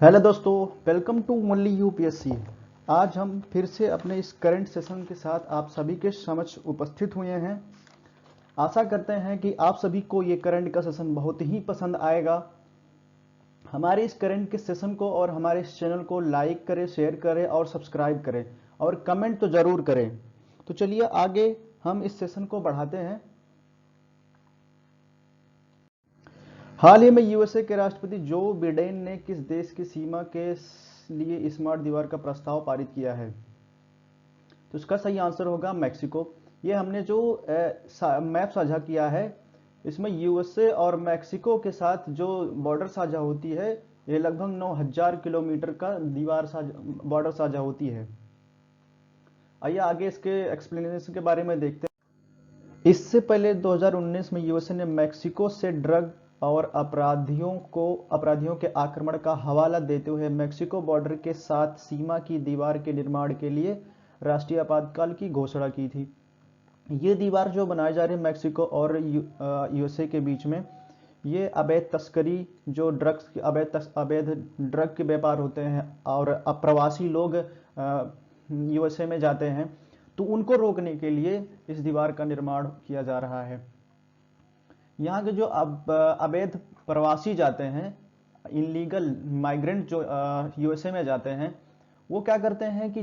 Hello दोस्तों, welcome to only UPSC. आज हम फिर से अपने इस करंट सेशन के साथ आप सभी के समक्ष उपस्थित हुए हैं। आशा करते हैं कि आप सभी को ये करंट का सेशन बहुत ही पसंद आएगा। हमारे इस करंट के सेशन को और हमारे इस चैनल को लाइक करें, शेयर करें और सब्सक्राइब करें और कमेंट तो ज़रूर करें। तो चलिए आगे हम इस सेशन को बढ़ाते हैं। हाल ही में यूएसए के राष्ट्रपति जो बिडेन ने किस देश की सीमा के लिए स्मार्ट दीवार का प्रस्ताव पारित किया है? तो इसका सही आंसर होगा मैक्सिको। ये हमने जो मैप साझा किया है, इसमें यूएसए और मैक्सिको के साथ जो बॉर्डर साझा होती है, ये लगभग 9000 किलोमीटर का बॉर्डर साझा होती है। आइए आगे इसके एक्सप्लेनेशन के बारे में देखते हैं। इससे पहले 2019 में यूएसए ने मैक्सिको से ड्रग और अपराधियों के आक्रमण का हवाला देते हुए मैक्सिको बॉर्डर के साथ सीमा की दीवार के निर्माण के लिए राष्ट्रीय आपातकाल की घोषणा की थी। ये दीवार जो बनाई जा रही है मैक्सिको और यूएसए के बीच में, ये अवैध तस्करी, जो अवैध ड्रग के व्यापार होते हैं और अप्रवासी लोग यूएसए में जाते हैं, तो उनको रोकने के लिए इस दीवार का निर्माण किया जा रहा है। यहाँ के जो अवैध प्रवासी जाते हैं, इनलीगल माइग्रेंट जो यूएसए में जाते हैं, वो क्या करते हैं कि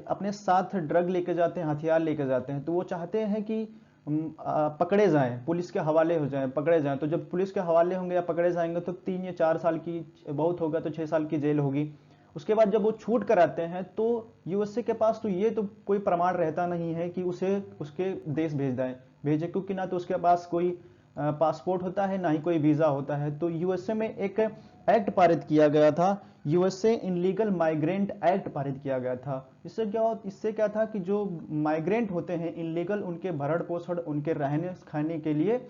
अपने साथ ड्रग लेके जाते हैं, हथियार लेके जाते हैं। तो वो चाहते हैं कि पकड़े जाएं, पुलिस के हवाले हो जाएं, पकड़े जाएं। तो जब पुलिस के हवाले होंगे या पकड़े जाएंगे तो 3 या 4 साल की, बहुत होगा तो 6 साल की जेल होगी। उसके बाद जब वो छूट कर आते हैं तो यूएसए के पास तो ये तो कोई प्रमाण रहता नहीं है कि उसे उसके देश भेजे, क्योंकि ना तो उसके पास कोई पासपोर्ट होता है, ना ही कोई वीजा होता है। तो यूएसए में एक एक्ट पारित किया गया था, यूएसए इनलीगल माइग्रेंट एक्ट पारित किया गया था। इससे क्या था कि जो माइग्रेंट होते हैं इनलीगल, उनके भरण पोषण, उनके रहने खाने के लिए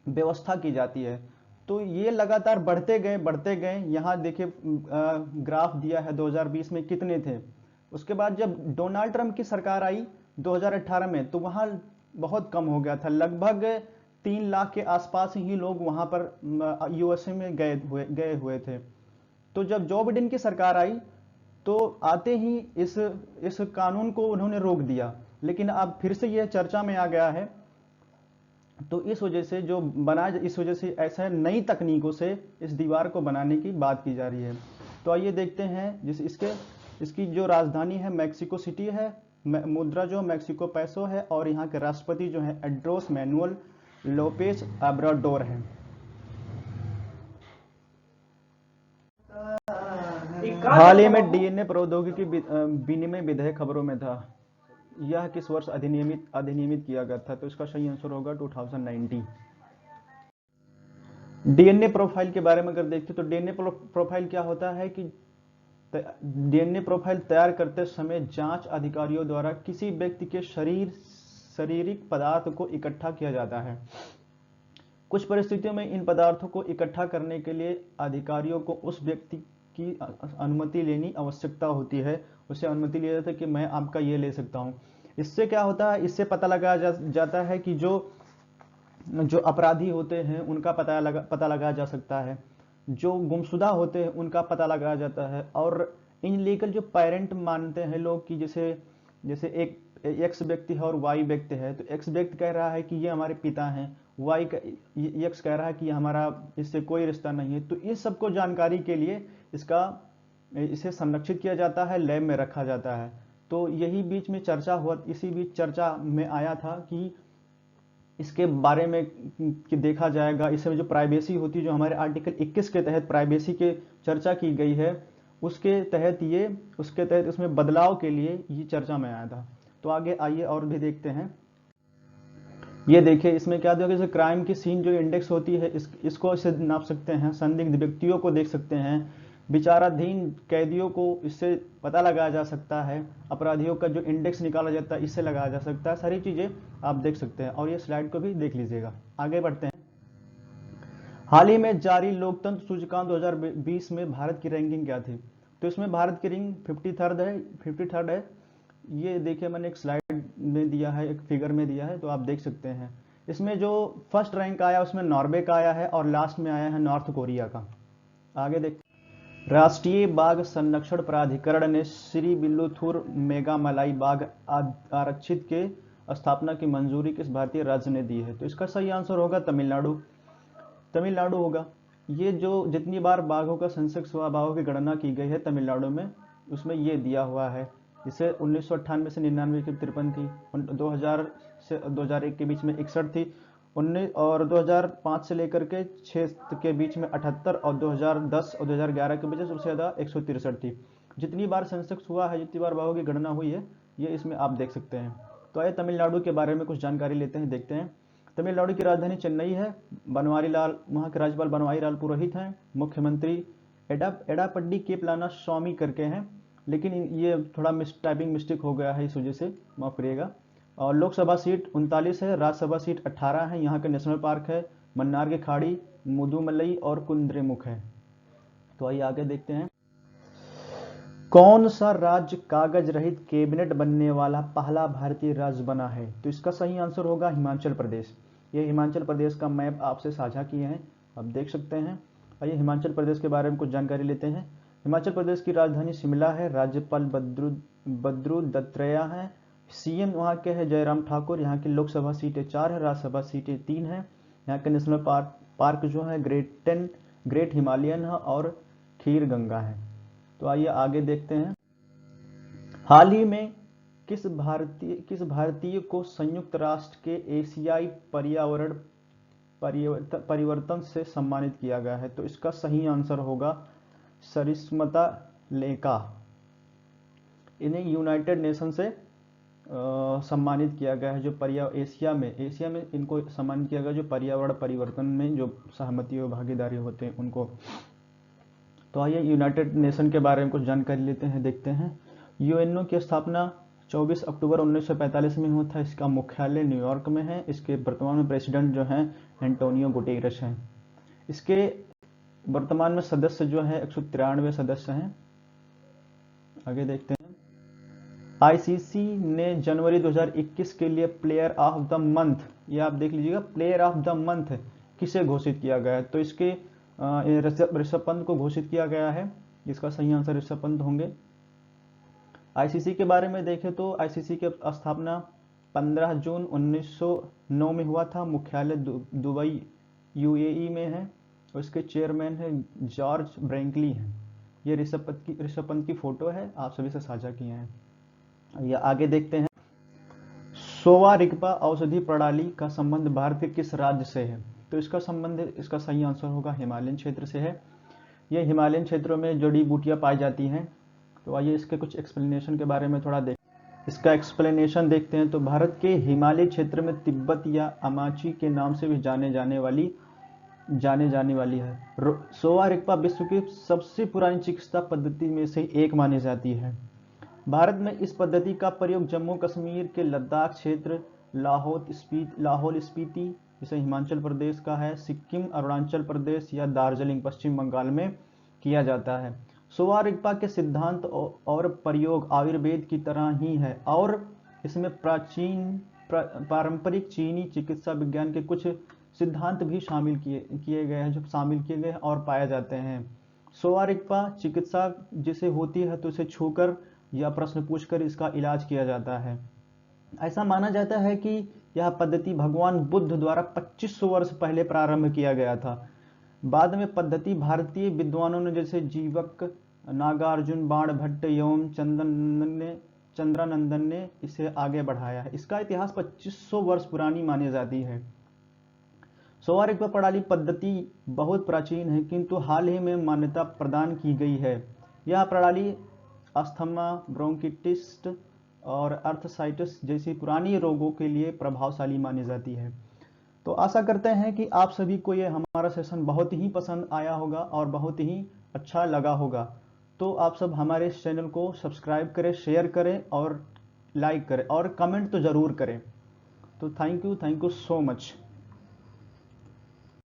व्यवस्था की जाती है। तो ये लगातार बढ़ते गए। यहाँ देखिए ग्राफ दिया है 2020 में कितने थे। उसके बाद जब डोनाल्ड ट्रंप की सरकार आई 2018 में, तो वहाँ बहुत कम हो गया था। लगभग 3 लाख के आसपास ही लोग वहाँ पर यूएसए में गए हुए थे। तो जब जो बिडेन की सरकार आई तो आते ही इस कानून को उन्होंने रोक दिया, लेकिन अब फिर से यह चर्चा में आ गया है। तो इस वजह से ऐसा नई तकनीकों से इस दीवार को बनाने की बात की जा रही है। तो आइए देखते हैं। इसकी जो राजधानी है मैक्सिको सिटी है, मुद्रा जो मैक्सिको पैसो है, और यहाँ के राष्ट्रपति जो है एड्रोस मैनुअल लोपेज ओब्राडोर है। हाल ही में डीएनए प्रौद्योगिकी विनिमय विधेयक खबरों में था। यह किस वर्ष अधिनियमित किया गया था? तो इसका सही आंसर होगा 2019। डीएनए प्रोफाइल के बारे में अगर देखते तो डीएनए प्रोफाइल क्या होता है कि डीएनए प्रोफाइल तैयार करते समय जांच अधिकारियों द्वारा किसी व्यक्ति के शारीरिक पदार्थ को इकट्ठा किया जाता है। कुछ परिस्थितियों में इन पदार्थों को इकट्ठा करने के लिए अधिकारियों को उस व्यक्ति की अनुमति लेनी आवश्यकता होती है। उससे अनुमति लिया जाता है कि मैं आपका ये ले सकता हूँ। इससे क्या होता है, इससे पता लगाया जाता है कि जो अपराधी होते हैं उनका पता लगाया जा सकता है, जो गुमशुदा होते हैं उनका पता लगाया जाता है। और इनलीगल जो पेरेंट मानते हैं लोग कि जैसे एक एक्स व्यक्ति है और वाई व्यक्ति है, तो एक्स व्यक्ति कह रहा है कि ये हमारे पिता हैं, एक्स कह रहा है कि हमारा इससे कोई रिश्ता नहीं है। तो इस सबको जानकारी के लिए इसे संरक्षित किया जाता है, लैब में रखा जाता है। तो यही बीच में चर्चा हुआ, इसी बीच चर्चा में आया था कि इसके बारे में कि देखा जाएगा। इसमें जो प्राइवेसी होती है, जो हमारे आर्टिकल 21 के तहत प्राइवेसी के चर्चा की गई है, उसके तहत उसमें बदलाव के लिए ये चर्चा में आया था। तो आगे आइए और भी देखते हैं। ये देखिए इसमें क्या दिया, जैसे क्राइम की सीन जो इंडेक्स होती है, इसको इसे नाप सकते हैं। संदिग्ध व्यक्तियों को देख सकते हैं, विचाराधीन कैदियों को इससे पता लगाया जा सकता है, अपराधियों का जो इंडेक्स निकाला जाता है इससे लगाया जा सकता है। सारी चीज़ें आप देख सकते हैं और ये स्लाइड को भी देख लीजिएगा। आगे बढ़ते हैं। हाल ही में जारी लोकतंत्र सूचकांक 2020 में भारत की रैंकिंग क्या थी? तो इसमें भारत की रैंकिंग 53rd है। ये देखिए मैंने एक स्लाइड में दिया है, एक फिगर में दिया है, तो आप देख सकते हैं। इसमें जो फर्स्ट रैंक आया उसमें नॉर्वे का आया है और लास्ट में आया है नॉर्थ कोरिया का। आगे देख राष्ट्रीय बाघ संरक्षण प्राधिकरण ने श्री विल्लुथुर मेघामलाई बाघ आरक्षित के स्थापना की मंजूरी किस भारतीय राज्य ने दी है? तो इसका सही आंसर होगा तमिलनाडु। तमिलनाडु होगा। ये जो जितनी बार बाघों का सेंसस हुआ, बाघों की गणना की गई है तमिलनाडु में, उसमें ये दिया हुआ है। इसे 1998 से 99 की 53 थी, 2000 से 2001 के बीच में 61 थी, 2005 से लेकर के 6 के बीच में 78 और 2010 और 2011 के बीच में सबसे ज़्यादा 163 थी। जितनी बार सेंसस हुआ है, जितनी बार बाघों की गणना हुई है, ये इसमें आप देख सकते हैं। तो आइए तमिलनाडु के बारे में कुछ जानकारी लेते हैं, देखते हैं। तमिलनाडु की राजधानी चेन्नई है। बनवारीलाल, वहाँ के राज्यपाल बनवारीलाल पुरोहित हैं। मुख्यमंत्री एडापड्डी के पलानीस्वामी करके हैं, लेकिन ये थोड़ा टाइपिंग मिस्टेक हो गया है, इस वजह से माफ करिएगा। और लोकसभा सीट 39 है, राज्यसभा सीट 18 है। यहाँ के नेशनल पार्क है मन्नार की खाड़ी, मुदुमलई और कुद्रेमुख है। तो आइए आगे देखते हैं। कौन सा राज्य कागज रहित कैबिनेट बनने वाला पहला भारतीय राज्य बना है? तो इसका सही आंसर होगा हिमाचल प्रदेश। ये हिमाचल प्रदेश का मैप आपसे साझा किए हैं, आप देख सकते हैं। आइए हिमाचल प्रदेश के बारे में कुछ जानकारी लेते हैं। हिमाचल प्रदेश की राजधानी शिमला है। राज्यपाल बद्रू दत्तात्रेय हैं। सीएम वहाँ के हैं जयराम ठाकुर। यहाँ की लोकसभा सीटें 4 है, राज्यसभा सीटें 3 है। यहाँ के नेशनल पार्क जो है ग्रेट हिमालयन है और खीर गंगा है। तो आइए आगे देखते हैं। हाल ही में किस भारतीय को संयुक्त राष्ट्र के एशियाई पर्यावरण परिवर्तन से सम्मानित किया गया है? तो इसका सही आंसर होगा सरिस्मता लेका। इन्हें यूनाइटेड नेशन से सम्मानित किया गया है, जो एशिया में इनको सम्मानित किया गया, जो पर्यावरण परिवर्तन में जो सहमति और भागीदारी होते हैं उनको। तो आइए यूनाइटेड नेशन के बारे में कुछ जानकारी लेते हैं, देखते हैं। यूएनओ की स्थापना 24 अक्टूबर 1945 में हुआ था। इसका मुख्यालय न्यूयॉर्क में है। इसके वर्तमान में प्रेसिडेंट जो हैं एंटोनियो गुटेरेस हैं। इसके वर्तमान में सदस्य जो है 193 सदस्य हैं। आगे देखते हैं। आईसीसी ने जनवरी 2021 के लिए प्लेयर ऑफ द मंथ, ये आप देख लीजिएगा, प्लेयर ऑफ द मंथ किसे घोषित किया गया है? तो इसके ऋषभ पंत को घोषित किया गया है। इसका सही आंसर ऋषभ पंत होंगे। आईसीसी के बारे में देखें तो आईसीसी की स्थापना 15 जून 1909 में हुआ था। मुख्यालय दुबई यूएई में है। उसके चेयरमैन है जॉर्ज ब्रैंकली हैं। ये ऋषभ पंत की फोटो है, आप सभी से साझा किए हैं। या आगे देखते हैं। सोवा रिगपा औषधि प्रणाली का संबंध भारत के किस राज्य से है? तो इसका सही आंसर होगा हिमालयन क्षेत्र से है। ये हिमालयन क्षेत्रों में जड़ी बूटियां पाई जाती हैं। तो आइए इसके कुछ एक्सप्लेनेशन के बारे में थोड़ा इसका एक्सप्लेनेशन देखते हैं। तो भारत के हिमालय क्षेत्र में तिब्बत या अमाची के नाम से भी जाने जाने वाली है। सोवा रिगपा विश्व की सबसे पुरानी चिकित्सा पद्धति में से एक मानी जाती है। भारत में इस पद्धति का प्रयोग जम्मू कश्मीर के लद्दाख क्षेत्र, लाहौल स्पीति जिसे हिमाचल प्रदेश का है, सिक्किम, अरुणाचल प्रदेश या दार्जिलिंग पश्चिम बंगाल में किया जाता है। सोवा रिगपा के सिद्धांत और प्रयोग आयुर्वेद की तरह ही है और इसमें पारंपरिक चीनी चिकित्सा विज्ञान के कुछ सिद्धांत भी शामिल किए गए और पाए जाते हैं। सोवा रिगपा चिकित्सा जिसे होती है तो उसे छूकर या प्रश्न पूछकर इसका इलाज किया जाता है। ऐसा माना जाता है कि यह पद्धति भगवान बुद्ध द्वारा 2500 वर्ष पहले प्रारंभ किया गया था। बाद में पद्धति भारतीय विद्वानों ने जैसे जीवक, नागार्जुन, बाणभट्ट एवं चंद्रानंदन ने इसे आगे बढ़ाया है। इसका इतिहास 2500 वर्ष पुरानी मानी जाती है। सोवा रिगपा प्रणाली पद्धति बहुत प्राचीन है, किंतु हाल ही में मान्यता प्रदान की गई है। यह प्रणाली अस्थमा, ब्रोंकिटिस और अर्थसाइटिस जैसी पुरानी रोगों के लिए प्रभावशाली मानी जाती है। तो आशा करते हैं कि आप सभी को ये हमारा सेशन बहुत ही पसंद आया होगा और बहुत ही अच्छा लगा होगा। तो आप सब हमारे इस चैनल को सब्सक्राइब करें, शेयर करें और लाइक करें और कमेंट तो ज़रूर करें। तो थैंक यू सो मच।